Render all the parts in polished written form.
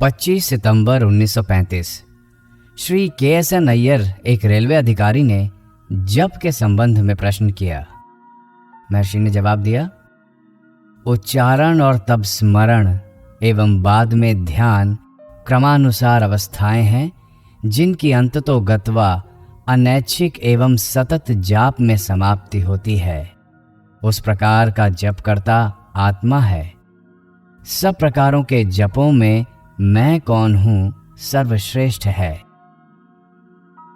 25 सितंबर 1935। Shri KSN Iyer एक railway अधिकारी ने जप के संबंध में प्रश्न किया। महर्षि ने जवाब दिया, उच्चारण और तब स्मरण एवं बाद में ध्यान क्रमानुसार अवस्थाएं हैं जिनकी अंततो गत्वा अनैच्छिक एवं सतत जाप में समाप्ति होती है। उस प्रकार का जप करता आत्मा है। सब प्रकारों के जपों में मैं कौन हूं सर्वश्रेष्ठ है।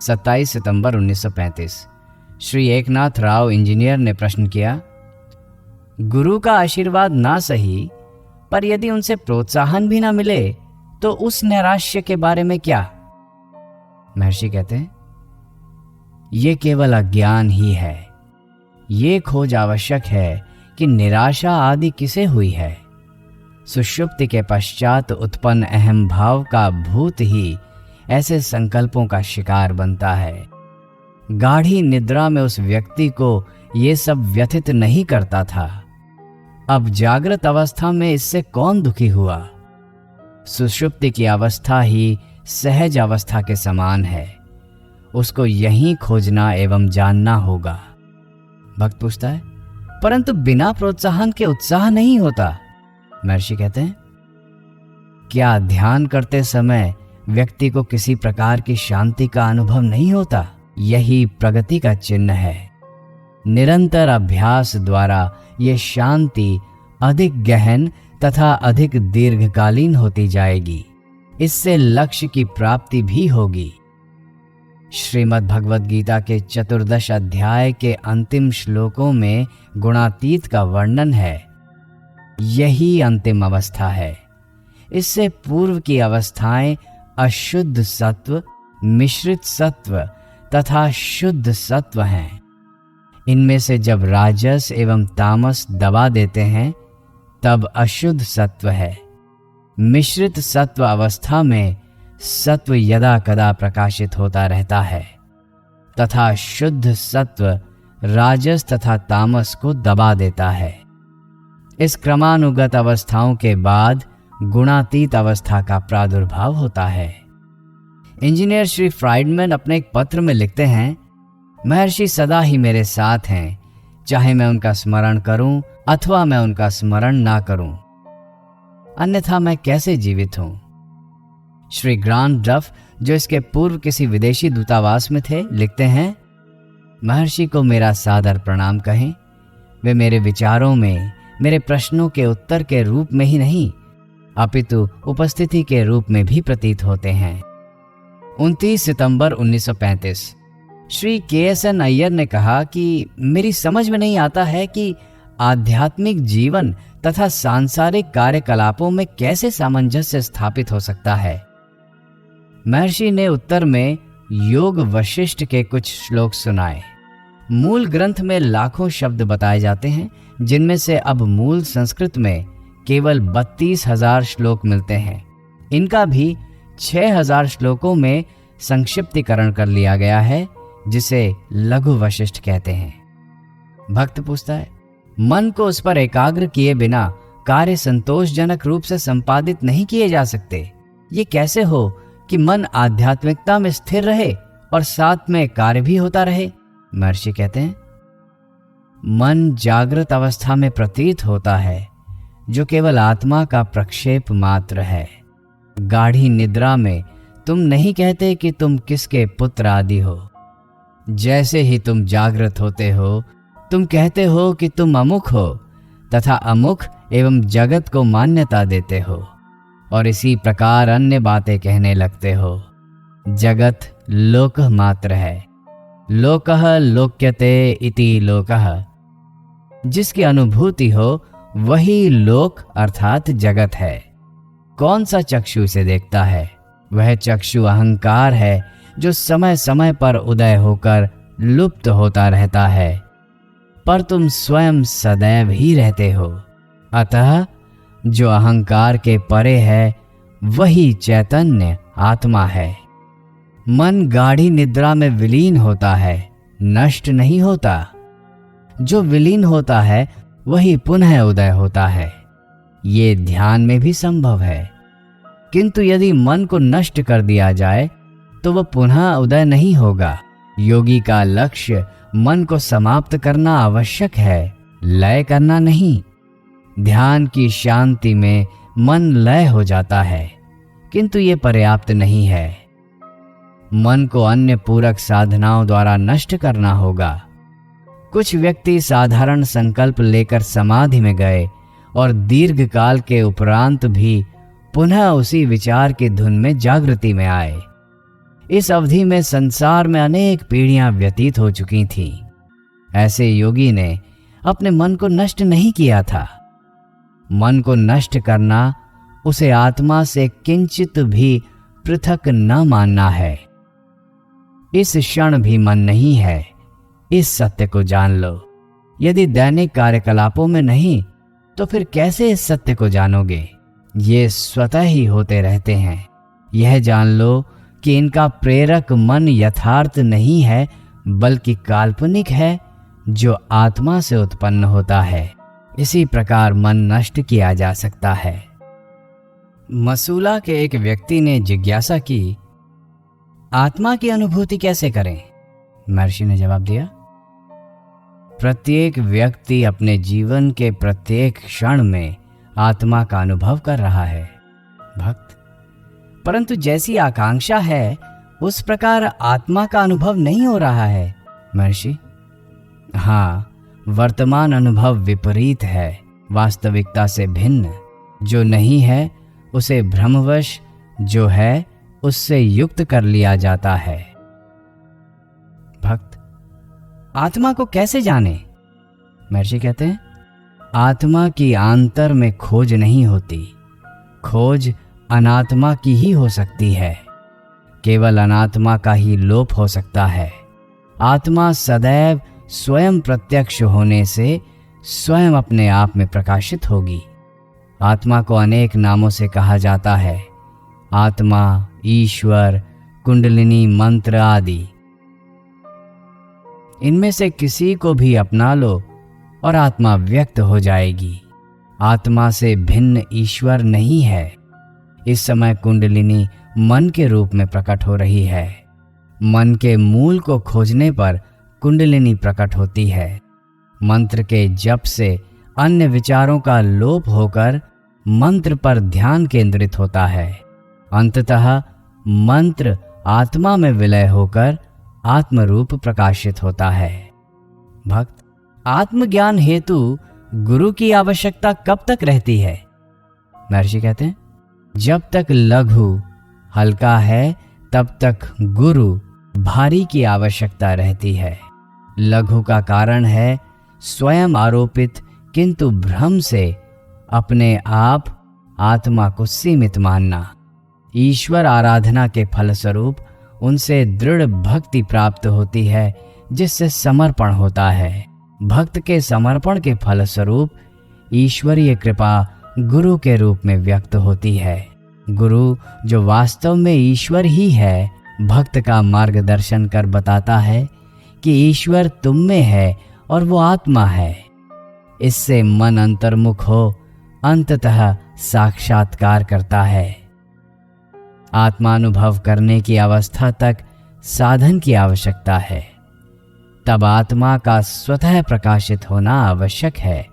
27 सितंबर 1935। श्री एकनाथ राव इंजीनियर ने प्रश्न किया, गुरु का आशीर्वाद ना सही, पर यदि उनसे प्रोत्साहन भी ना मिले तो उस नैराश्य के बारे में क्या? महर्षि कहते हैं, ये केवल अज्ञान ही है। ये खोज आवश्यक है कि निराशा आदि किसे हुई है। सुषुप्ति के पश्चात उत्पन्न अहम भाव का भूत ही ऐसे संकल्पों का शिकार बनता है। गाढ़ी निद्रा में उस व्यक्ति को ये सब व्यथित नहीं करता था। अब जागृत अवस्था में इससे कौन दुखी हुआ? सुषुप्ति की अवस्था ही सहज अवस्था के समान है। उसको यहीं खोजना एवं जानना होगा। भक्त पूछता है, परंतु बिना प्रोत्साहन के उत्साह नहीं होता। महर्षि कहते हैं, क्या ध्यान करते समय व्यक्ति को किसी प्रकार की शांति का अनुभव नहीं होता? यही प्रगति का चिन्ह है। निरंतर अभ्यास द्वारा ये शांति अधिक गहन तथा अधिक दीर्घकालीन होती जाएगी। इससे लक्ष्य की प्राप्ति भी होगी। श्रीमद् भगवद गीता के 14 अध्याय के अंतिम श्लोकों में गुणातीत का वर्णन है। यही अंतिम अवस्था है। इससे पूर्व की अवस्थाएं अशुद्ध सत्व, मिश्रित सत्व तथा शुद्ध सत्व हैं। इनमें से जब राजस एवं तामस दबा देते हैं तब अशुद्ध सत्व है। मिश्रित सत्व अवस्था में सत्व यदा कदा प्रकाशित होता रहता है तथा शुद्ध सत्व राजस तथा तामस को दबा देता है। इस क्रमानुगत अवस्थाओं के बाद गुणातीत अवस्था का प्रादुर्भाव होता है। इंजीनियर श्री फ्राइडमैन अपने एक पत्र में लिखते हैं, महर्षि सदा ही मेरे साथ हैं, चाहे मैं उनका स्मरण करूं अथवा मैं उनका स्मरण ना करूं, अन्यथा मैं कैसे जीवित हूं। श्री ग्रांट डफ, जो इसके पूर्व किसी विदेशी दूतावास में थे, लिखते हैं, महर्षि को मेरा सादर प्रणाम कहें। वे मेरे विचारों में मेरे प्रश्नों के उत्तर के रूप में ही नहीं अपितु उपस्थिति के रूप में भी प्रतीत होते हैं। 29 सितंबर 1935। श्री KSN अय्यर ने कहा कि मेरी समझ में नहीं आता है कि आध्यात्मिक जीवन तथा सांसारिक कार्यकलापों में कैसे सामंजस्य स्थापित हो सकता है। महर्षि ने उत्तर में योग वशिष्ठ के कुछ श्लोक सुनाए। मूल ग्रंथ में लाखों शब्द बताए जाते हैं, जिनमें से अब मूल संस्कृत में केवल 32,000 श्लोक मिलते हैं। इनका भी 6,000 श्लोकों में संक्षिप्तीकरण कर लिया गया है, जिसे लघु वशिष्ठ कहते हैं। भक्त पूछता है, मन को उस पर एकाग्र किए बिना कार्य संतोषजनक रूप से संपादित नहीं किए जा सकते। ये कैसे हो कि मन आध्यात्मिकता में स्थिर रहे और साथ में कार्य भी होता रहे? महर्षि कहते हैं, मन जागृत अवस्था में प्रतीत होता है, जो केवल आत्मा का प्रक्षेप मात्र है। गाढ़ी निद्रा में तुम नहीं कहते कि तुम किसके पुत्र आदि हो। जैसे ही तुम जागृत होते हो, तुम कहते हो कि तुम अमुक हो तथा अमुक एवं जगत को मान्यता देते हो और इसी प्रकार अन्य बातें कहने लगते हो। जगत लोक मात्र है। लोकः लोक्यते इति लोकः। जिसकी अनुभूति हो वही लोक अर्थात जगत है। कौन सा चक्षु इसे देखता है? वह चक्षु अहंकार है, जो समय समय पर उदय होकर लुप्त होता रहता है, पर तुम स्वयं सदैव ही रहते हो। अतः जो अहंकार के परे है वही चैतन्य आत्मा है। मन गाढ़ी निद्रा में विलीन होता है, नष्ट नहीं होता। जो विलीन होता है वही पुनः उदय होता है। ये ध्यान में भी संभव है। किंतु यदि मन को नष्ट कर दिया जाए तो वह पुनः उदय नहीं होगा। योगी का लक्ष्य मन को समाप्त करना आवश्यक है, लय करना नहीं। ध्यान की शांति में मन लय हो जाता है, किंतु ये पर्याप्त नहीं है। मन को अन्य पूरक साधनाओं द्वारा नष्ट करना होगा। कुछ व्यक्ति साधारण संकल्प लेकर समाधि में गए और दीर्घ काल के उपरांत भी पुनः उसी विचार की धुन में जागृति में आए। इस अवधि में संसार में अनेक पीढ़ियां व्यतीत हो चुकी थीं। ऐसे योगी ने अपने मन को नष्ट नहीं किया था। मन को नष्ट करना उसे आत्मा से किंचित भी पृथक न मानना है। इस क्षण भी मन नहीं है, इस सत्य को जान लो। यदि दैनिक कार्यकलापों में नहीं तो फिर कैसे इस सत्य को जानोगे? ये स्वतः ही होते रहते हैं। यह जान लो कि इनका प्रेरक मन यथार्थ नहीं है, बल्कि काल्पनिक है जो आत्मा से उत्पन्न होता है। इसी प्रकार मन नष्ट किया जा सकता है। मसूला के एक व्यक्ति ने जिज्ञासा की, आत्मा की अनुभूति कैसे करें? महर्षि ने जवाब दिया, प्रत्येक व्यक्ति अपने जीवन के प्रत्येक क्षण में आत्मा का अनुभव कर रहा है। भक्त, परंतु जैसी आकांक्षा है उस प्रकार आत्मा का अनुभव नहीं हो रहा है। महर्षि, हाँ, वर्तमान अनुभव विपरीत है, वास्तविकता से भिन्न। जो नहीं है उसे भ्रमवश जो है उससे युक्त कर लिया जाता है। भक्त, आत्मा को कैसे जाने? महर्षि कहते हैं, आत्मा की आंतर में खोज नहीं होती, खोज अनात्मा की ही हो सकती है। केवल अनात्मा का ही लोप हो सकता है। आत्मा सदैव स्वयं प्रत्यक्ष होने से स्वयं अपने आप में प्रकाशित होगी। आत्मा को अनेक नामों से कहा जाता है, आत्मा, ईश्वर, कुंडलिनी मंत्र आदि। इनमें से किसी को भी अपना लो और आत्मा व्यक्त हो जाएगी। आत्मा से भिन्न ईश्वर नहीं है। इस समय कुंडलिनी मन के रूप में प्रकट हो रही है। मन के मूल को खोजने पर कुंडलिनी प्रकट होती है। मंत्र के जप से अन्य विचारों का लोप होकर मंत्र पर ध्यान केंद्रित होता है। अंततः मंत्र आत्मा में विलय होकर आत्मरूप प्रकाशित होता है। भक्त, आत्मज्ञान हेतु गुरु की आवश्यकता कब तक रहती है? महर्षि कहते हैं, जब तक लघु हल्का है तब तक गुरु भारी की आवश्यकता रहती है। लघु का कारण है स्वयं आरोपित किंतु भ्रम से अपने आप आत्मा को सीमित मानना। ईश्वर आराधना के फलस्वरूप उनसे दृढ़ भक्ति प्राप्त होती है, जिससे समर्पण होता है। भक्त के समर्पण के फलस्वरूप ईश्वरीय कृपा गुरु के रूप में व्यक्त होती है। गुरु जो वास्तव में ईश्वर ही है, भक्त का मार्गदर्शन कर बताता है कि ईश्वर तुम में है और वो आत्मा है। इससे मन अंतर्मुख हो अंततः साक्षात्कार करता है। आत्मानुभव करने की अवस्था तक साधन की आवश्यकता है। तब आत्मा का स्वतः प्रकाशित होना आवश्यक है,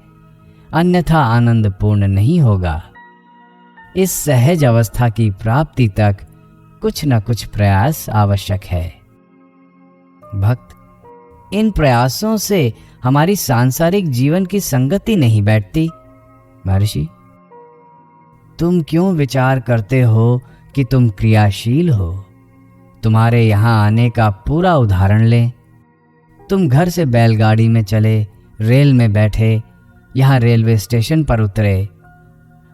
अन्यथा आनंद पूर्ण नहीं होगा। इस सहज अवस्था की प्राप्ति तक कुछ न कुछ प्रयास आवश्यक है। भक्त, इन प्रयासों से हमारी सांसारिक जीवन की संगति नहीं बैठती। महर्षि, तुम क्यों विचार करते हो कि तुम क्रियाशील हो? तुम्हारे यहां आने का पूरा उदाहरण लें। तुम घर से बैलगाड़ी में चले, रेल में बैठे, यहां रेलवे स्टेशन पर उतरे,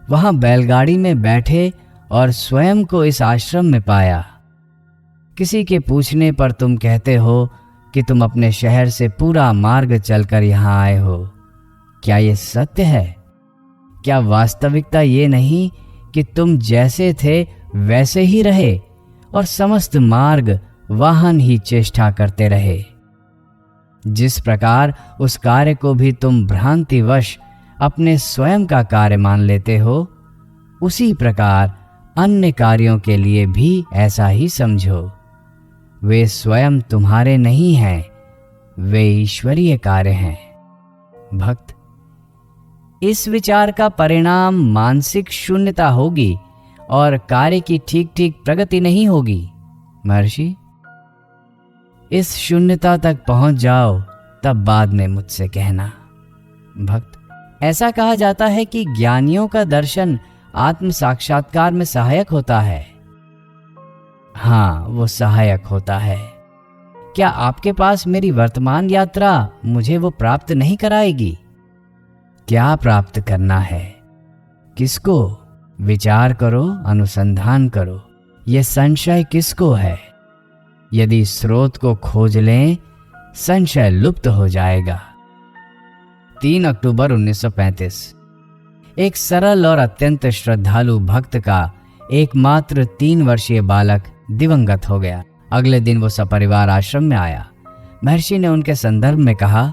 वहां बैलगाड़ी में बैठे और स्वयं को इस आश्रम में पाया। किसी के पूछने पर तुम कहते हो कि तुम अपने शहर से पूरा मार्ग चलकर यहां आए हो। क्या ये सत्य है? क्या वास्तविकता ये नहीं कि तुम जैसे थे वैसे ही रहे और समस्त मार्ग वाहन ही चेष्टा करते रहे? जिस प्रकार उस कार्य को भी तुम भ्रांतिवश अपने स्वयं का कार्य मान लेते हो, उसी प्रकार अन्य कार्यों के लिए भी ऐसा ही समझो। वे स्वयं तुम्हारे नहीं हैं, वे ईश्वरीय कार्य हैं। भक्त, इस विचार का परिणाम मानसिक शून्यता होगी और कार्य की ठीक ठीक प्रगति नहीं होगी। महर्षि, इस शून्यता तक पहुंच जाओ, तब बाद में मुझसे कहना। भक्त, ऐसा कहा जाता है कि ज्ञानियों का दर्शन आत्म साक्षात्कार में सहायक होता है। हाँ, वो सहायक होता है। क्या आपके पास मेरी वर्तमान यात्रा मुझे वो प्राप्त नहीं कराएगी? क्या प्राप्त करना है? किसको? विचार करो, अनुसंधान करो। ये संशय किसको है? यदि स्रोत को खोज लें, संशय लुप्त हो जाएगा। 3 अक्टूबर 1935। एक सरल और अत्यंत श्रद्धालु भक्त का एकमात्र 3 वर्षीय बालक दिवंगत हो गया। अगले दिन वो सपरिवार आश्रम में आया। महर्षि ने उनके संदर्भ में कहा,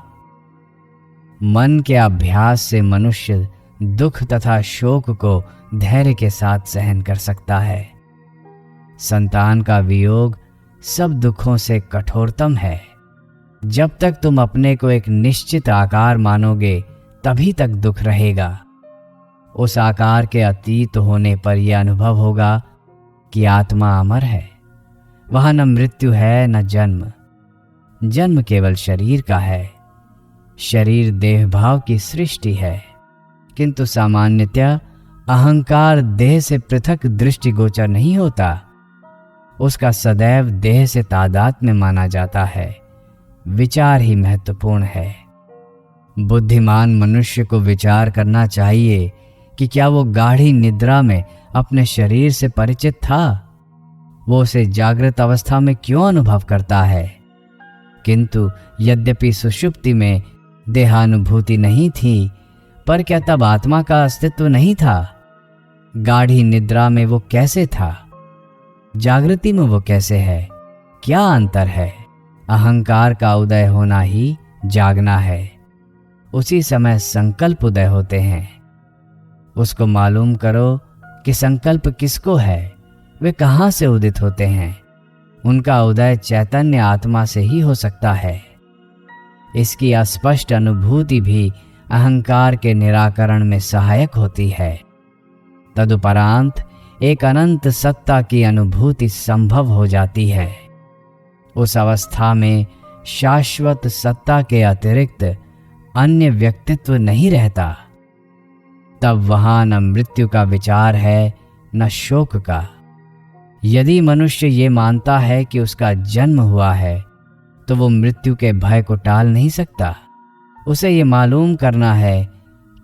मन के अभ्यास से मनुष्य दुख तथा शोक को धैर्य के साथ सहन कर सकता है। संतान का वियोग सब दुखों से कठोरतम है। जब तक तुम अपने को एक निश्चित आकार मानोगे, तभी तक दुख रहेगा। उस आकार के अतीत होने पर यह अनुभव होगा कि आत्मा अमर है। वहां न मृत्यु है न जन्म। जन्म केवल शरीर का है। शरीर देह भाव की सृष्टि है, किंतु सामान्यतः अहंकार देह से पृथक दृष्टिगोचर नहीं होता। उसका सदैव देह से तादात्म्य माना जाता है। विचार ही महत्वपूर्ण है। बुद्धिमान मनुष्य को विचार करना चाहिए कि क्या वो गाढ़ी निद्रा में अपने शरीर से परिचित था। वो उसे जागृत अवस्था में क्यों अनुभव करता है? किंतु यद्यपि सुषुप्ति में देहानुभूति नहीं थी, पर क्या तब आत्मा का अस्तित्व नहीं था? गाढ़ी निद्रा में वो कैसे था? जागृति में वो कैसे है? क्या अंतर है? अहंकार का उदय होना ही जागना है। उसी समय संकल्प उदय होते हैं। उसको मालूम करो कि संकल्प किसको है, वे कहाँ से उदित होते हैं। उनका उदय चैतन्य आत्मा से ही हो सकता है। इसकी अस्पष्ट अनुभूति भी अहंकार के निराकरण में सहायक होती है। तदुपरांत एक अनंत सत्ता की अनुभूति संभव हो जाती है। उस अवस्था में शाश्वत सत्ता के अतिरिक्त अन्य व्यक्तित्व नहीं रहता। तब वहां न मृत्यु का विचार है न शोक का। यदि मनुष्य ये मानता है कि उसका जन्म हुआ है, तो वो मृत्यु के भय को टाल नहीं सकता। उसे ये मालूम करना है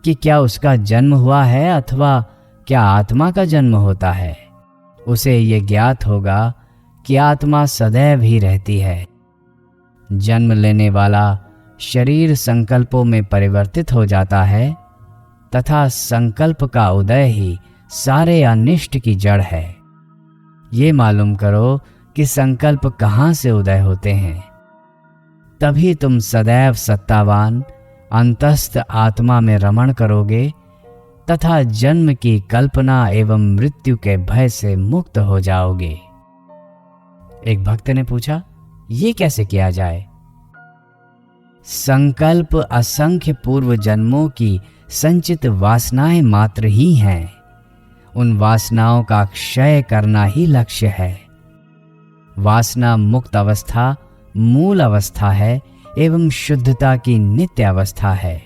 कि क्या उसका जन्म हुआ है अथवा क्या आत्मा का जन्म होता है। उसे ये ज्ञात होगा कि आत्मा सदैव ही रहती है। जन्म लेने वाला शरीर संकल्पों में परिवर्तित हो जाता है तथा संकल्प का उदय ही सारे अनिष्ट की जड़ है। ये मालूम करो कि संकल्प कहाँ से उदय होते हैं। तभी तुम सदैव सत्तावान अंतस्थ आत्मा में रमण करोगे तथा जन्म की कल्पना एवं मृत्यु के भय से मुक्त हो जाओगे। एक भक्त ने पूछा, ये कैसे किया जाए? संकल्प असंख्य पूर्व जन्मों की संचित वासनाएं मात्र ही हैं। उन वासनाओं का क्षय करना ही लक्ष्य है। वासना मुक्त अवस्था मूल अवस्था है एवं शुद्धता की नित्य अवस्था है।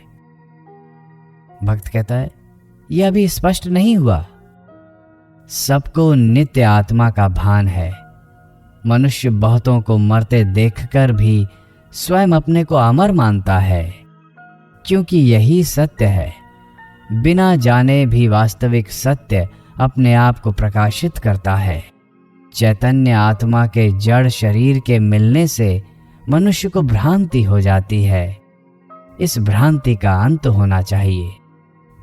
भक्त कहता है, यह अभी स्पष्ट नहीं हुआ। सबको नित्य आत्मा का भान है। मनुष्य बहुतों को मरते देखकर भी स्वयं अपने को अमर मानता है, क्योंकि यही सत्य है। बिना जाने भी वास्तविक सत्य अपने आप को प्रकाशित करता है। चैतन्य आत्मा के जड़ शरीर के मिलने से मनुष्य को भ्रांति हो जाती है। इस भ्रांति का अंत होना चाहिए।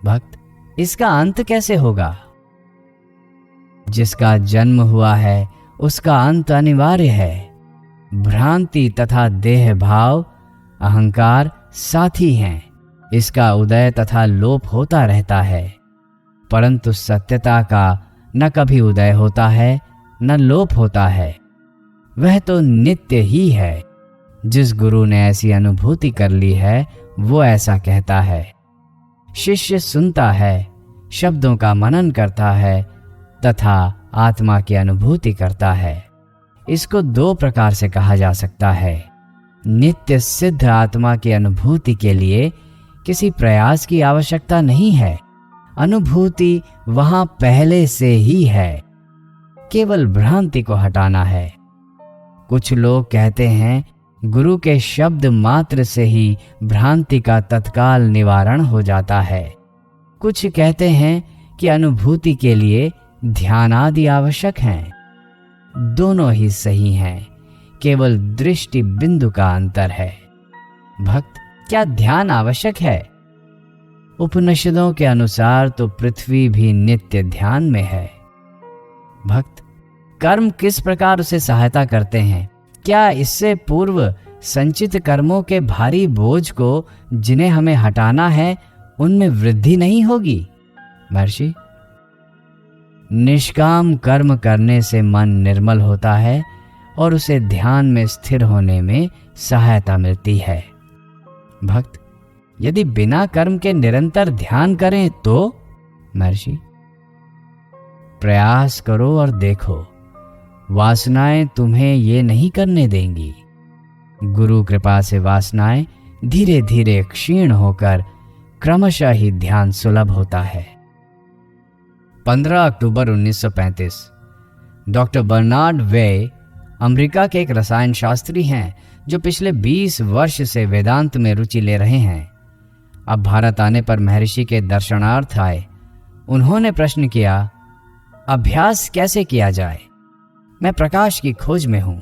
भक्त, इसका अंत कैसे होगा? जिसका जन्म हुआ है उसका अंत अनिवार्य है। भ्रांति तथा देह भाव अहंकार साथी हैं। इसका उदय तथा लोप होता रहता है, परंतु सत्यता का न कभी उदय होता है न लोप होता है, वह तो नित्य ही है। जिस गुरु ने ऐसी अनुभूति कर ली है वो ऐसा कहता है। शिष्य सुनता है, शब्दों का मनन करता है तथा आत्मा की अनुभूति करता है। इसको दो प्रकार से कहा जा सकता है। नित्य सिद्ध आत्मा की अनुभूति के लिए किसी प्रयास की आवश्यकता नहीं है, अनुभूति वहां पहले से ही है, केवल भ्रांति को हटाना है। कुछ लोग कहते हैं गुरु के शब्द मात्र से ही भ्रांति का तत्काल निवारण हो जाता है। कुछ कहते हैं कि अनुभूति के लिए ध्यान आदि आवश्यक हैं। दोनों ही सही हैं, केवल दृष्टि बिंदु का अंतर है। भक्त, क्या ध्यान आवश्यक है? उपनिषदों के अनुसार तो पृथ्वी भी नित्य ध्यान में है। भक्त, कर्म किस प्रकार उसे सहायता करते हैं? क्या इससे पूर्व संचित कर्मों के भारी बोझ को जिन्हें हमें हटाना है उनमें वृद्धि नहीं होगी? महर्षि, निष्काम कर्म करने से मन निर्मल होता है और उसे ध्यान में स्थिर होने में सहायता मिलती है। भक्त, यदि बिना कर्म के निरंतर ध्यान करें तो? महर्षि, प्रयास करो और देखो, वासनाएं तुम्हें ये नहीं करने देंगी। गुरु कृपा से वासनाएं धीरे धीरे क्षीण होकर क्रमशः ही ध्यान सुलभ होता है। 15 अक्टूबर 1935। डॉक्टर बर्नार्ड वे अमेरिका के एक रसायन शास्त्री हैं जो पिछले 20 वर्ष से वेदांत में रुचि ले रहे हैं। अब भारत आने पर महर्षि के दर्शनार्थ आए। उन्होंने प्रश्न किया, अभ्यास कैसे किया जाए? मैं प्रकाश की खोज में हूं।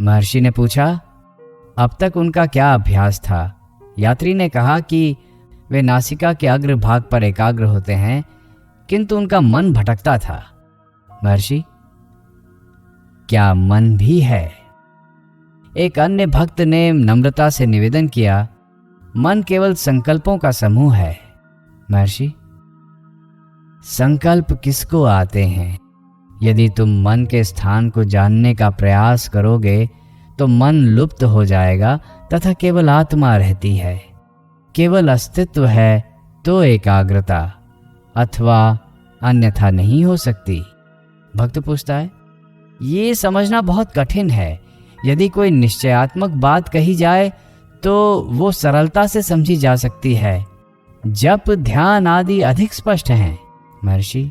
महर्षि ने पूछा, अब तक उनका क्या अभ्यास था? यात्री ने कहा कि वे नासिका के अग्र भाग पर एकाग्र होते हैं, किंतु उनका मन भटकता था। महर्षि, क्या मन भी है? एक अन्य भक्त ने नम्रता से निवेदन किया, मन केवल संकल्पों का समूह है। महर्षि, संकल्प किसको आते हैं? यदि तुम मन के स्थान को जानने का प्रयास करोगे तो मन लुप्त हो जाएगा तथा केवल आत्मा रहती है। केवल अस्तित्व है तो एकाग्रता, अथवा अन्यथा नहीं हो सकती। भक्त पूछता है, ये समझना बहुत कठिन है। यदि कोई निश्चयात्मक बात कही जाए तो वो सरलता से समझी जा सकती है। जप, ध्यान आदि अधिक स्पष्ट हैं। महर्षि,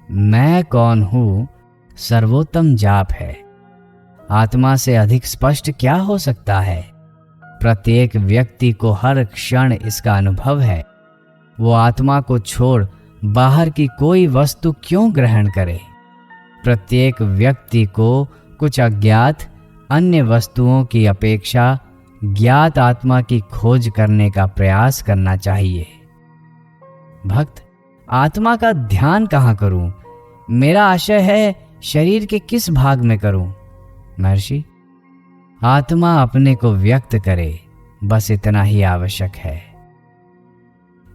मैं कौन हूं सर्वोत्तम जाप है। आत्मा से अधिक स्पष्ट क्या हो सकता है? प्रत्येक व्यक्ति को हर क्षण इसका अनुभव है। वो आत्मा को छोड़ बाहर की कोई वस्तु क्यों ग्रहण करे? प्रत्येक व्यक्ति को कुछ अज्ञात अन्य वस्तुओं की अपेक्षा ज्ञात आत्मा की खोज करने का प्रयास करना चाहिए। भक्त, आत्मा का ध्यान कहाँ करूं? मेरा आशय है शरीर के किस भाग में करूं? महर्षि, आत्मा अपने को व्यक्त करे, बस इतना ही आवश्यक है।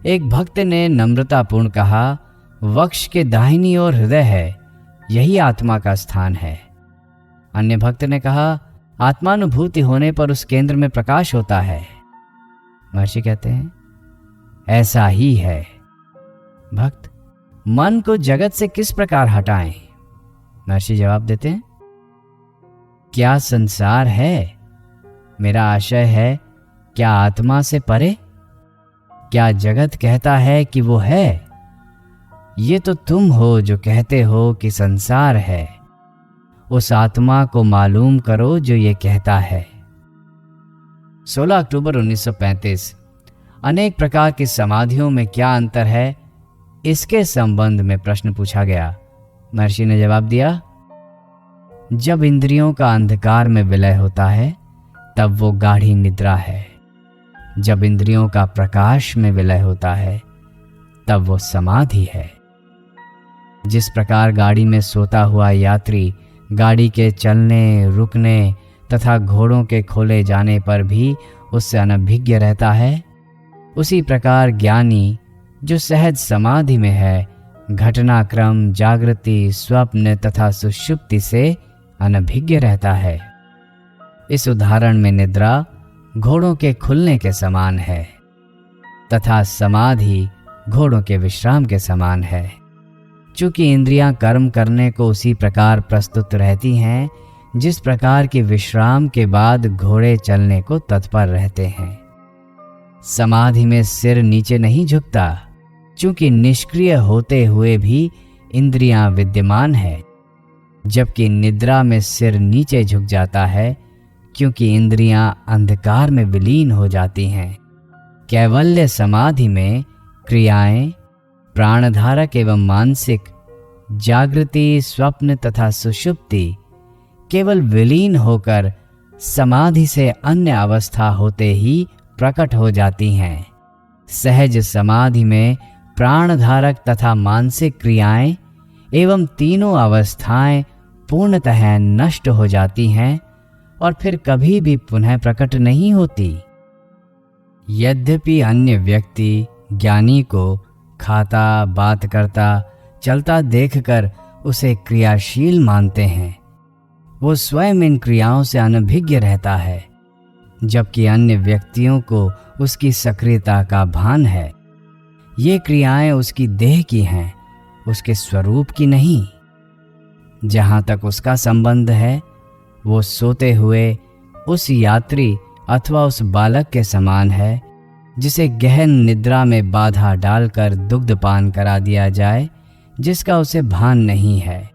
एक भक्त ने नम्रतापूर्ण कहा, वक्ष के दाहिनी ओर हृदय है, यही आत्मा का स्थान है। अन्य भक्त ने कहा, आत्मानुभूति होने पर उस केंद्र में प्रकाश होता है। महर्षि कहते हैं, ऐसा ही है। भक्त, मन को जगत से किस प्रकार हटाएं? महर्षि जवाब देते हैं, क्या संसार है? मेरा आशय है, क्या आत्मा से परे? क्या जगत कहता है कि वो है? ये तो तुम हो जो कहते हो कि संसार है। उस आत्मा को मालूम करो जो ये कहता है। 16 अक्टूबर 1935। अनेक प्रकार की समाधियों में क्या अंतर है, इसके संबंध में प्रश्न पूछा गया। महर्षि ने जवाब दिया, जब इंद्रियों का अंधकार में विलय होता है तब वो गाढ़ी निद्रा है। जब इंद्रियों का प्रकाश में विलय होता है तब वो समाधि है। जिस प्रकार गाड़ी में सोता हुआ यात्री गाड़ी के चलने, रुकने तथा घोड़ों के खोले जाने पर भी उससे अनभिज्ञ रहता है, उसी प्रकार ज्ञानी जो सहज समाधि में है घटनाक्रम जागृति, स्वप्न तथा सुषुप्ति से अनभिज्ञ रहता है। इस उदाहरण में निद्रा घोड़ों के खुलने के समान है तथा समाधि घोड़ों के विश्राम के समान है। चूंकि इंद्रियां कर्म करने को उसी प्रकार प्रस्तुत रहती हैं जिस प्रकार की विश्राम के बाद घोड़े चलने को तत्पर रहते हैं। समाधि में सिर नीचे नहीं झुकता, चूंकि निष्क्रिय होते हुए भी इंद्रियां विद्यमान है, जबकि निद्रा में सिर नीचे झुक जाता है क्योंकि इंद्रियां अंधकार में विलीन हो जाती हैं। कैवल्य समाधि में क्रियाएं प्राणधारक एवं मानसिक, जागृति, स्वप्न तथा सुषुप्ति केवल विलीन होकर समाधि से अन्य अवस्था होते ही प्रकट हो जाती हैं। सहज समाधि में प्राणधारक तथा मानसिक क्रियाएं एवं तीनों अवस्थाएं पूर्णतः नष्ट हो जाती हैं और फिर कभी भी पुनः प्रकट नहीं होती। यद्यपि अन्य व्यक्ति ज्ञानी को खाता, बात करता, चलता देखकर उसे क्रियाशील मानते हैं, वो स्वयं इन क्रियाओं से अनभिज्ञ रहता है, जबकि अन्य व्यक्तियों को उसकी सक्रियता का भान है। ये क्रियाएं उसकी देह की हैं, उसके स्वरूप की नहीं। जहां तक उसका संबंध है, वो सोते हुए उस यात्री अथवा उस बालक के समान है जिसे गहन निद्रा में बाधा डालकर दुग्धपान करा दिया जाए, जिसका उसे भान नहीं है।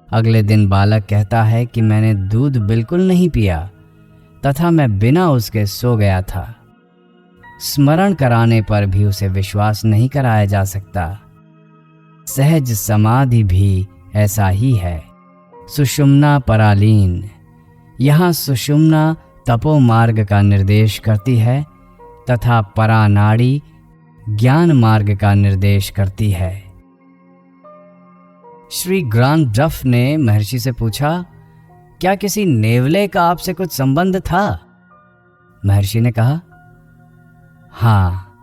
अगले दिन बालक कहता है कि मैंने दूध बिल्कुल नहीं पिया तथा मैं बिना उसके सो गया था। स्मरण कराने पर भी उसे विश्वास नहीं कराया जा सकता। सहज समाधि भी ऐसा ही है। सुषुम्ना परालीन, यहाँ सुषुम्ना तपो मार्ग का निर्देश करती है तथा परानाड़ी ज्ञान मार्ग का निर्देश करती है। श्री ग्रांड डफ ने महर्षि से पूछा, क्या किसी नेवले का आपसे कुछ संबंध था? महर्षि ने कहा, हाँ,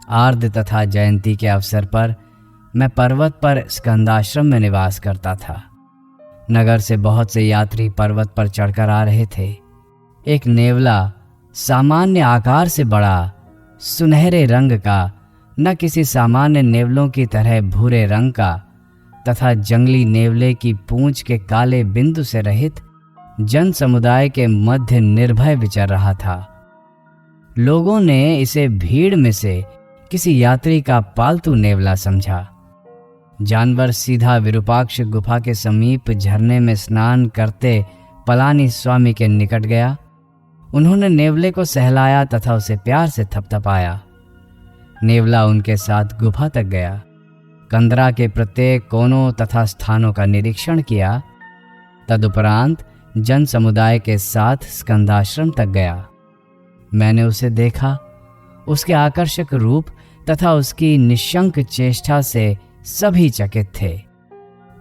आर्द्र तथा जयंती के अवसर पर मैं पर्वत पर स्कंदाश्रम में निवास करता था। नगर से बहुत से यात्री पर्वत पर चढ़कर आ रहे थे। एक नेवला सामान्य आकार से बड़ा, सुनहरे रंग का, न किसी सामान्य नेवलों की तरह भूरे रंग का तथा जंगली नेवले की पूंछ के काले बिंदु से रहित जन समुदाय के मध्य निर्भय विचर रहा था। लोगों ने इसे भीड़ में से किसी यात्री का पालतू नेवला समझा। जानवर सीधा विरूपाक्ष गुफा के समीप झरने में स्नान करते पलानी स्वामी के निकट गया। उन्होंने नेवले को सहलाया तथा उसे प्यार से थपथपाया। नेवला उनके साथ गुफा तक गया, कंदरा के प्रत्येक कोनों तथा स्थानों का निरीक्षण किया। तदुपरांत जन समुदाय के साथ स्कंदाश्रम तक गया। मैंने उसे देखा। उसके आकर्षक रूप तथा उसकी निशंक चेष्टा से सभी चकित थे।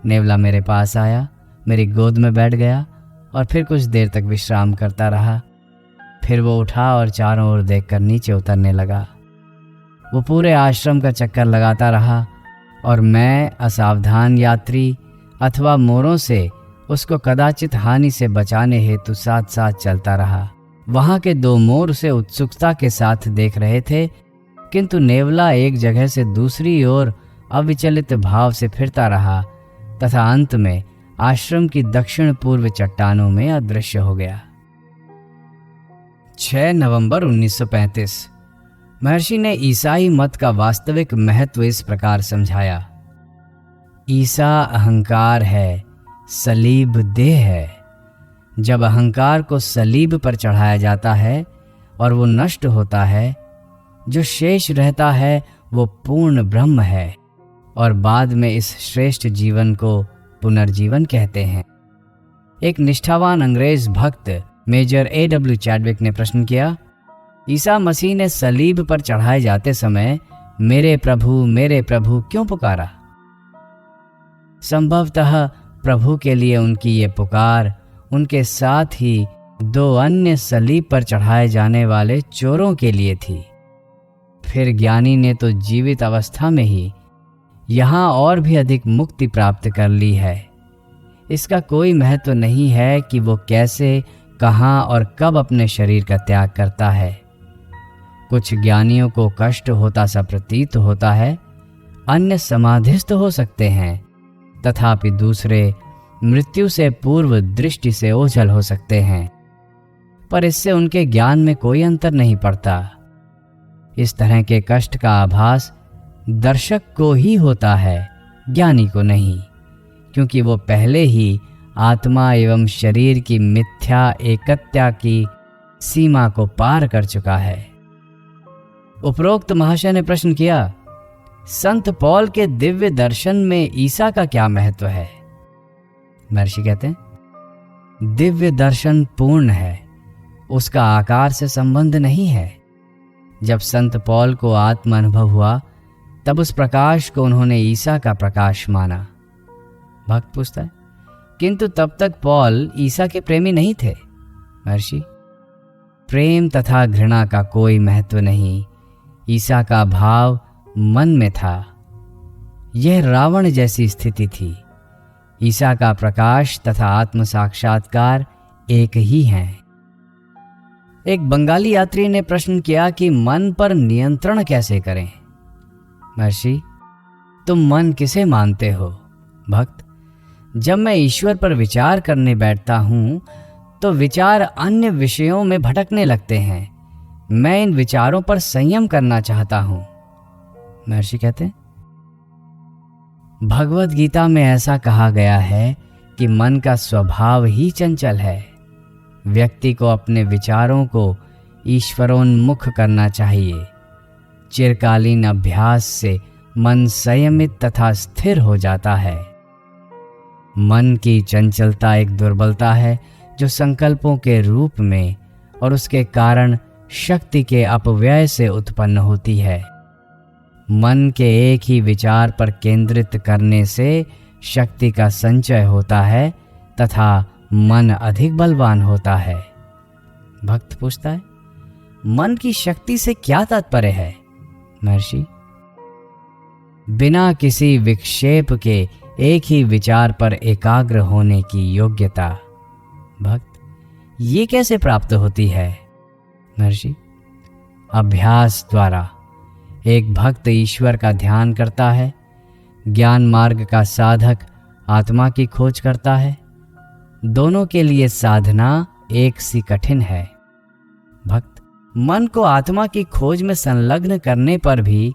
नेवला मेरे पास आया, मेरी गोद में बैठ गया और फिर कुछ देर तक विश्राम करता रहा। फिर वो उठा और चारों ओर देखकर नीचे उतरने लगा। वो पूरे आश्रम का चक्कर लगाता रहा और मैं असावधान यात्री अथवा मोरों से उसको कदाचित हानि से बचाने हेतु साथ साथ चलता रहा। वहां के दो मोर उसे उत्सुकता के साथ देख रहे थे, किंतु नेवला एक जगह से दूसरी ओर अविचलित भाव से फिरता रहा तथा अंत में आश्रम की दक्षिण पूर्व चट्टानों में अदृश्य हो गया। 6 नवंबर 1935। महर्षि ने ईसाई मत का वास्तविक महत्व इस प्रकार समझाया। ईसा अहंकार है, सलीब देह है। जब अहंकार को सलीब पर चढ़ाया जाता है और वो नष्ट होता है, जो शेष रहता है वो पूर्ण ब्रह्म है और बाद में इस श्रेष्ठ जीवन को पुनर्जीवन कहते हैं। एक निष्ठावान अंग्रेज भक्त मेजर A.W. चैडविक ने प्रश्न किया, ईसा मसीह ने सलीब पर चढ़ाए जाते समय मेरे प्रभु क्यों पुकारा? संभवतः प्रभु के लिए उनकी ये पुकार उनके साथ ही 2 अन्य सलीब पर चढ़ाए जाने वाले चोरों के लिए थी। फिर ज्ञानी ने तो जीवित अवस्था में ही यहाँ और भी अधिक मुक्ति प्राप्त कर ली है। इसका कोई महत्व नहीं है कि वो कैसे, कहाँ और कब अपने शरीर का त्याग करता है। कुछ ज्ञानियों को कष्ट होता सा प्रतीत होता है, अन्य समाधिस्थ हो सकते हैं, तथापि दूसरे मृत्यु से पूर्व दृष्टि से ओझल हो सकते हैं, पर इससे उनके ज्ञान में कोई अंतर नहीं पड़ता। इस तरह के कष्ट का आभास दर्शक को ही होता है, ज्ञानी को नहीं, क्योंकि वो पहले ही आत्मा एवं शरीर की मिथ्या एकत्या की सीमा को पार कर चुका है। उपरोक्त महाशय ने प्रश्न किया, संत पौल के दिव्य दर्शन में ईसा का क्या महत्व है? महर्षि कहते हैं, दिव्य दर्शन पूर्ण है, उसका आकार से संबंध नहीं है। जब संत पौल को आत्म अनुभव हुआ तब उस प्रकाश को उन्होंने ईसा का प्रकाश माना। भक्त पूछता है, किंतु तब तक पौल ईसा के प्रेमी नहीं थे। महर्षि, प्रेम तथा घृणा का कोई महत्व नहीं, ईसा का भाव मन में था। यह रावण जैसी स्थिति थी। ईसा का प्रकाश तथा आत्म साक्षात्कार एक ही हैं। एक बंगाली यात्री ने प्रश्न किया कि मन पर नियंत्रण कैसे करें? महर्षि, तुम मन किसे मानते हो? भक्त, जब मैं ईश्वर पर विचार करने बैठता हूं तो विचार अन्य विषयों में भटकने लगते हैं। मैं इन विचारों पर संयम करना चाहता हूं। महर्षि कहते हैं, भगवद गीता में ऐसा कहा गया है कि मन का स्वभाव ही चंचल है। व्यक्ति को अपने विचारों को ईश्वरोन्मुख करना चाहिए। चिरकालीन अभ्यास से मन संयमित तथा स्थिर हो जाता है। मन की चंचलता एक दुर्बलता है जो संकल्पों के रूप में और उसके कारण शक्ति के अपव्यय से उत्पन्न होती है। मन के एक ही विचार पर केंद्रित करने से शक्ति का संचय होता है तथा मन अधिक बलवान होता है। भक्त पूछता है, मन की शक्ति से क्या तात्पर्य है? महर्षि, बिना किसी विक्षेप के एक ही विचार पर एकाग्र होने की योग्यता। भक्त, ये कैसे प्राप्त होती है? महर्षि, अभ्यास द्वारा। एक भक्त ईश्वर का ध्यान करता है, ज्ञान मार्ग का साधक आत्मा की खोज करता है। दोनों के लिए साधना एक सी कठिन है। भक्त, मन को आत्मा की खोज में संलग्न करने पर भी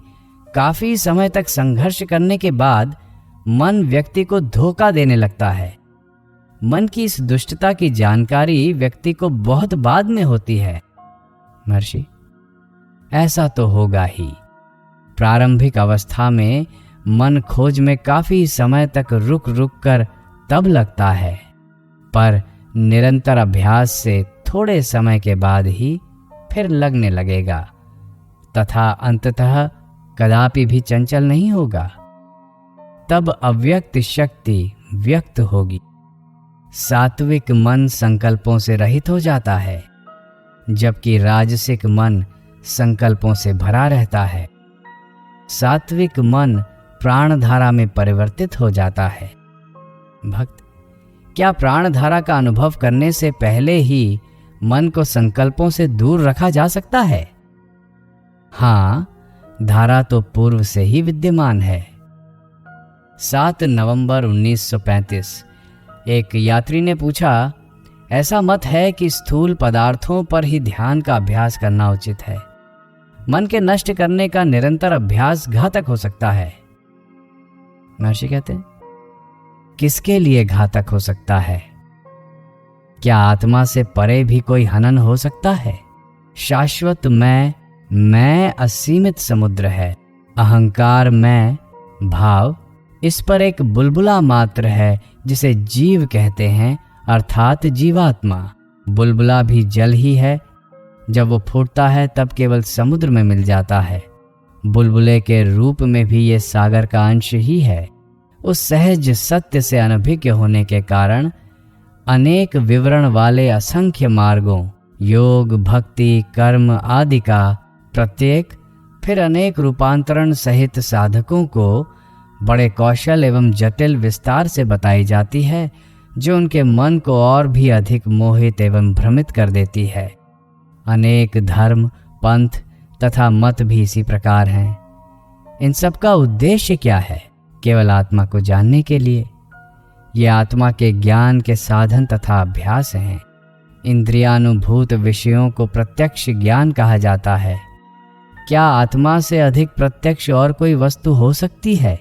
काफी समय तक संघर्ष करने के बाद मन व्यक्ति को धोखा देने लगता है। मन की इस दुष्टता की जानकारी व्यक्ति को बहुत बाद में होती है। महर्षि, ऐसा तो होगा ही। प्रारंभिक अवस्था में मन खोज में काफी समय तक रुक रुक कर तब लगता है, पर निरंतर अभ्यास से थोड़े समय के बाद ही फिर लगने लगेगा तथा अंततः कदापि भी चंचल नहीं होगा। तब अव्यक्त शक्ति व्यक्त होगी। सात्विक मन संकल्पों से रहित हो जाता है, जबकि राजसिक मन संकल्पों से भरा रहता है। सात्विक मन प्राणधारा में परिवर्तित हो जाता है। भक्त, क्या प्राणधारा का अनुभव करने से पहले ही मन को संकल्पों से दूर रखा जा सकता है? हाँ, धारा तो पूर्व से ही विद्यमान है। 7 नवंबर 1935 एक यात्री ने पूछा, ऐसा मत है कि स्थूल पदार्थों पर ही ध्यान का अभ्यास करना उचित है। मन के नष्ट करने का निरंतर अभ्यास घातक हो सकता है। महर्षि कहते हैं, किसके लिए घातक हो सकता है? क्या आत्मा से परे भी कोई हनन हो सकता है? शाश्वत मैं असीमित समुद्र है। अहंकार मैं भाव इस पर एक बुलबुला मात्र है जिसे जीव कहते हैं, अर्थात जीवात्मा। बुलबुला भी जल ही है। जब वो फूटता है तब केवल समुद्र में मिल जाता है। बुलबुले के रूप में भी ये सागर का अंश ही है। उस सहज सत्य से अनभिज्ञ होने के कारण अनेक विवरण वाले असंख्य मार्गों, योग, भक्ति, कर्म आदि का प्रत्येक, फिर अनेक रूपांतरण सहित साधकों को बड़े कौशल एवं जटिल विस्तार से बताई जाती है, जो उनके मन को और भी अधिक मोहित एवं भ्रमित कर देती है। अनेक धर्म, पंथ तथा मत भी इसी प्रकार हैं। इन सब का उद्देश्य क्या है? केवल आत्मा को जानने के लिए। ये आत्मा के ज्ञान के साधन तथा अभ्यास हैं। इंद्रियानुभूत विषयों को प्रत्यक्ष ज्ञान कहा जाता है। क्या आत्मा से अधिक प्रत्यक्ष और कोई वस्तु हो सकती है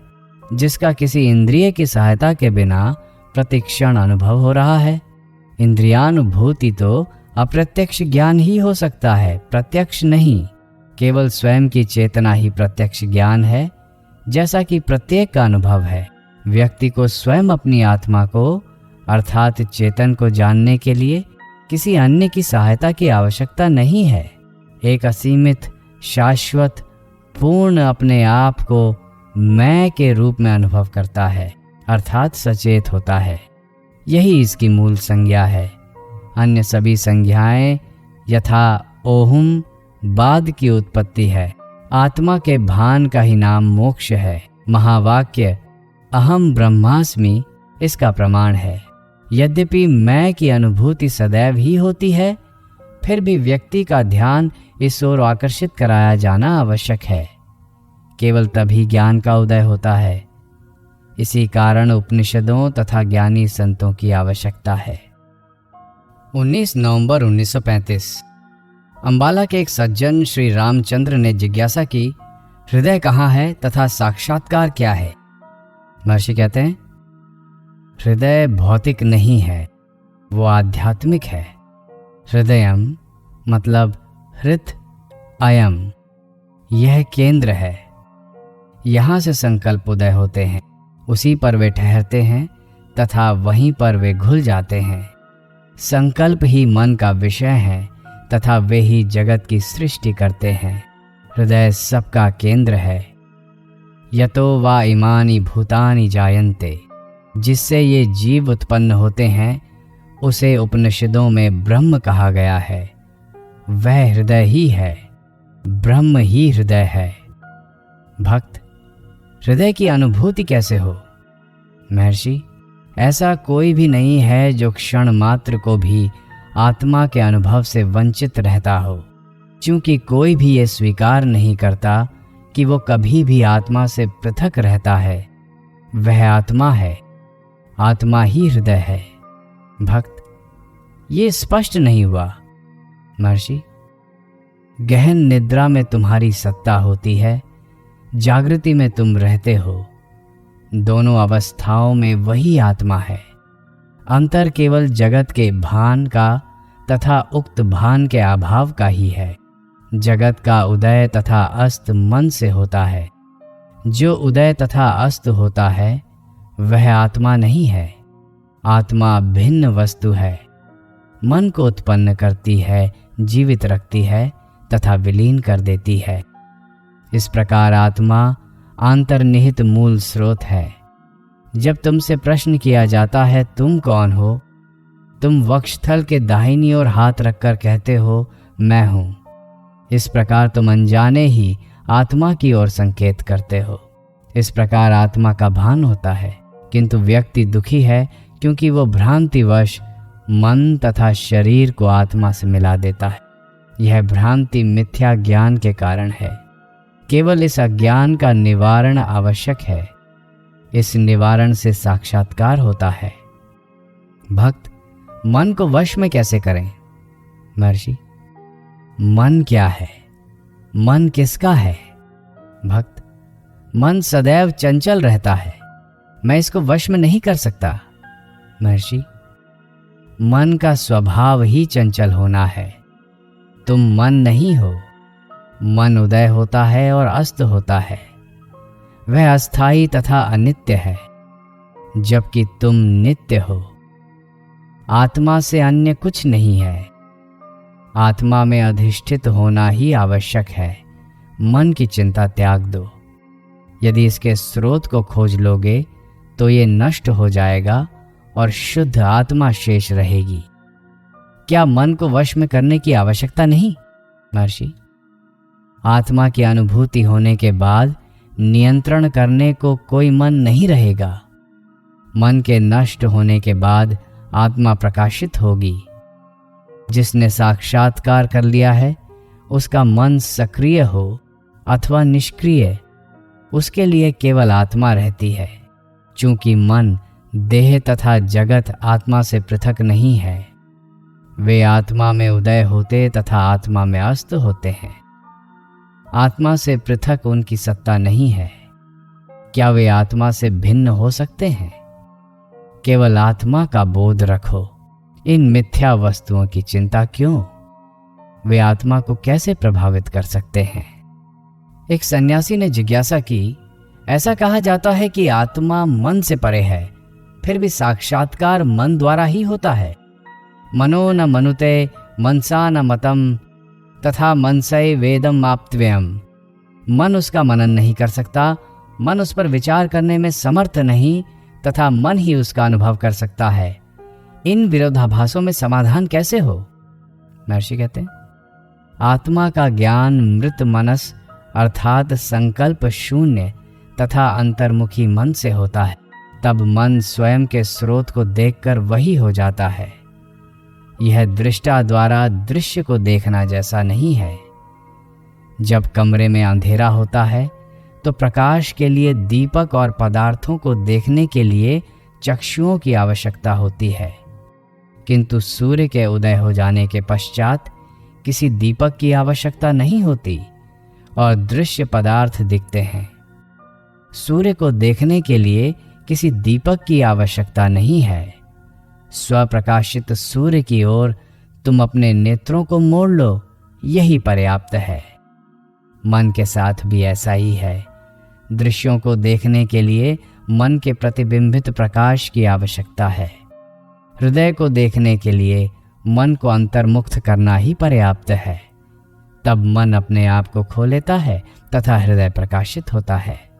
जिसका किसी इंद्रिय की सहायता के बिना प्रतिक्षण अनुभव हो रहा है? इंद्रियानुभूति तो अप्रत्यक्ष ज्ञान ही हो सकता है, प्रत्यक्ष नहीं। केवल स्वयं की चेतना ही प्रत्यक्ष ज्ञान है, जैसा कि प्रत्येक का अनुभव है। व्यक्ति को स्वयं अपनी आत्मा को अर्थात चेतन को जानने के लिए किसी अन्य की सहायता की आवश्यकता नहीं है। एक असीमित, शाश्वत, पूर्ण अपने आप को मैं के रूप में अनुभव करता है, अर्थात सचेत होता है। यही इसकी मूल संज्ञा है। अन्य सभी संज्ञाएं यथा ओहुम बाद की उत्पत्ति है। आत्मा के भान का ही नाम मोक्ष है। महावाक्य अहम ब्रह्मास्मि इसका प्रमाण है। यद्यपि मैं की अनुभूति सदैव ही होती है, फिर भी व्यक्ति का ध्यान इस ओर आकर्षित कराया जाना आवश्यक है। केवल तभी ज्ञान का उदय होता है। इसी कारण उपनिषदों तथा ज्ञानी संतों की आवश्यकता है। 19 नवंबर 1935 अंबाला के एक सज्जन श्री रामचंद्र ने जिज्ञासा की, हृदय कहाँ है तथा साक्षात्कार क्या है? महर्षि कहते हैं, हृदय भौतिक नहीं है, वो आध्यात्मिक है। हृदयम मतलब हृत अयम, यह केंद्र है। यहाँ से संकल्प उदय होते हैं, उसी पर वे ठहरते हैं तथा वहीं पर वे घुल जाते हैं। संकल्प ही मन का विषय है तथा वे ही जगत की सृष्टि करते हैं। हृदय सबका केंद्र है। यतो वा इमानि भूतानि जायन्ते, जिससे ये जीव उत्पन्न होते हैं, उसे उपनिषदों में ब्रह्म कहा गया है। वह हृदय ही है, ब्रह्म ही हृदय है। भक्त, हृदय की अनुभूति कैसे हो? महर्षि, ऐसा कोई भी नहीं है जो क्षण मात्र को भी आत्मा के अनुभव से वंचित रहता हो, क्योंकि कोई भी ये स्वीकार नहीं करता कि वो कभी भी आत्मा से पृथक रहता है। वह आत्मा है, आत्मा ही हृदय है। भक्त, ये स्पष्ट नहीं हुआ। महर्षि, गहन निद्रा में तुम्हारी सत्ता होती है, जागृति में तुम रहते हो। दोनों अवस्थाओं में वही आत्मा है। अंतर केवल जगत के भान का तथा उक्त भान के अभाव का ही है। जगत का उदय तथा अस्त मन से होता है। जो उदय तथा अस्त होता है वह आत्मा नहीं है। आत्मा भिन्न वस्तु है। मन को उत्पन्न करती है, जीवित रखती है तथा विलीन कर देती है। इस प्रकार आत्मा अंतर्निहित मूल स्रोत है। जब तुमसे प्रश्न किया जाता है तुम कौन हो, तुम वक्षस्थल के दाहिनी ओर हाथ रखकर कहते हो मैं हूं। इस प्रकार तुम अनजाने ही आत्मा की ओर संकेत करते हो। इस प्रकार आत्मा का भान होता है, किंतु व्यक्ति दुखी है क्योंकि वो भ्रांतिवश मन तथा शरीर को आत्मा से मिला देता है। यह भ्रांति मिथ्या ज्ञान के कारण है। केवल इस अज्ञान का निवारण आवश्यक है। इस निवारण से साक्षात्कार होता है। भक्त, मन को वश में कैसे करें? महर्षि, मन क्या है? मन किसका है? भक्त, मन सदैव चंचल रहता है, मैं इसको वश में नहीं कर सकता। महर्षि, मन का स्वभाव ही चंचल होना है। तुम मन नहीं हो। मन उदय होता है और अस्त होता है। वह अस्थाई तथा अनित्य है, जबकि तुम नित्य हो। आत्मा से अन्य कुछ नहीं है। आत्मा में अधिष्ठित होना ही आवश्यक है। मन की चिंता त्याग दो। यदि इसके स्रोत को खोज लोगे तो ये नष्ट हो जाएगा और शुद्ध आत्मा शेष रहेगी। क्या मन को वश में करने की आवश्यकता नहीं? महर्षि, आत्मा की अनुभूति होने के बाद नियंत्रण करने को कोई मन नहीं रहेगा। मन के नष्ट होने के बाद आत्मा प्रकाशित होगी। जिसने साक्षात्कार कर लिया है उसका मन सक्रिय हो अथवा निष्क्रिय, उसके लिए केवल आत्मा रहती है। चूंकि मन देह तथा जगत आत्मा से पृथक नहीं है, वे आत्मा में उदय होते तथा आत्मा में अस्त होते हैं। आत्मा से पृथक उनकी सत्ता नहीं है। क्या वे आत्मा से भिन्न हो सकते हैं? केवल आत्मा का बोध रखो। इन मिथ्या वस्तुओं की चिंता क्यों? वे आत्मा को कैसे प्रभावित कर सकते हैं? एक सन्यासी ने जिज्ञासा की, ऐसा कहा जाता है कि आत्मा मन से परे है, फिर भी साक्षात्कार मन द्वारा ही होता है। मनो न मनुते मनसा न मतम तथा मनसै वेदम आप्तव्यम। मन उसका मनन नहीं कर सकता, मन उस पर विचार करने में समर्थ नहीं तथा मन ही उसका अनुभव कर सकता है। इन विरोधाभासों में समाधान कैसे हो? महर्षि कहते हैं, आत्मा का ज्ञान मृत मनस अर्थात संकल्प शून्य तथा अंतर्मुखी मन से होता है। तब मन स्वयं के स्रोत को देखकर वही हो जाता है। यह दृष्टा द्वारा दृश्य को देखना जैसा नहीं है। जब कमरे में अंधेरा होता है तो प्रकाश के लिए दीपक और पदार्थों को देखने के लिए चक्षुओं की आवश्यकता होती है, किंतु सूर्य के उदय हो जाने के पश्चात किसी दीपक की आवश्यकता नहीं होती और दृश्य पदार्थ दिखते हैं। सूर्य को देखने के लिए किसी दीपक की आवश्यकता नहीं है। स्वप्रकाशित सूर्य की ओर तुम अपने नेत्रों को मोड़ लो, यही पर्याप्त है। मन के साथ भी ऐसा ही है। दृश्यों को देखने के लिए मन के प्रतिबिंबित प्रकाश की आवश्यकता है। हृदय को देखने के लिए मन को अंतर्मुक्त करना ही पर्याप्त है। तब मन अपने आप को खो लेता है तथा हृदय प्रकाशित होता है।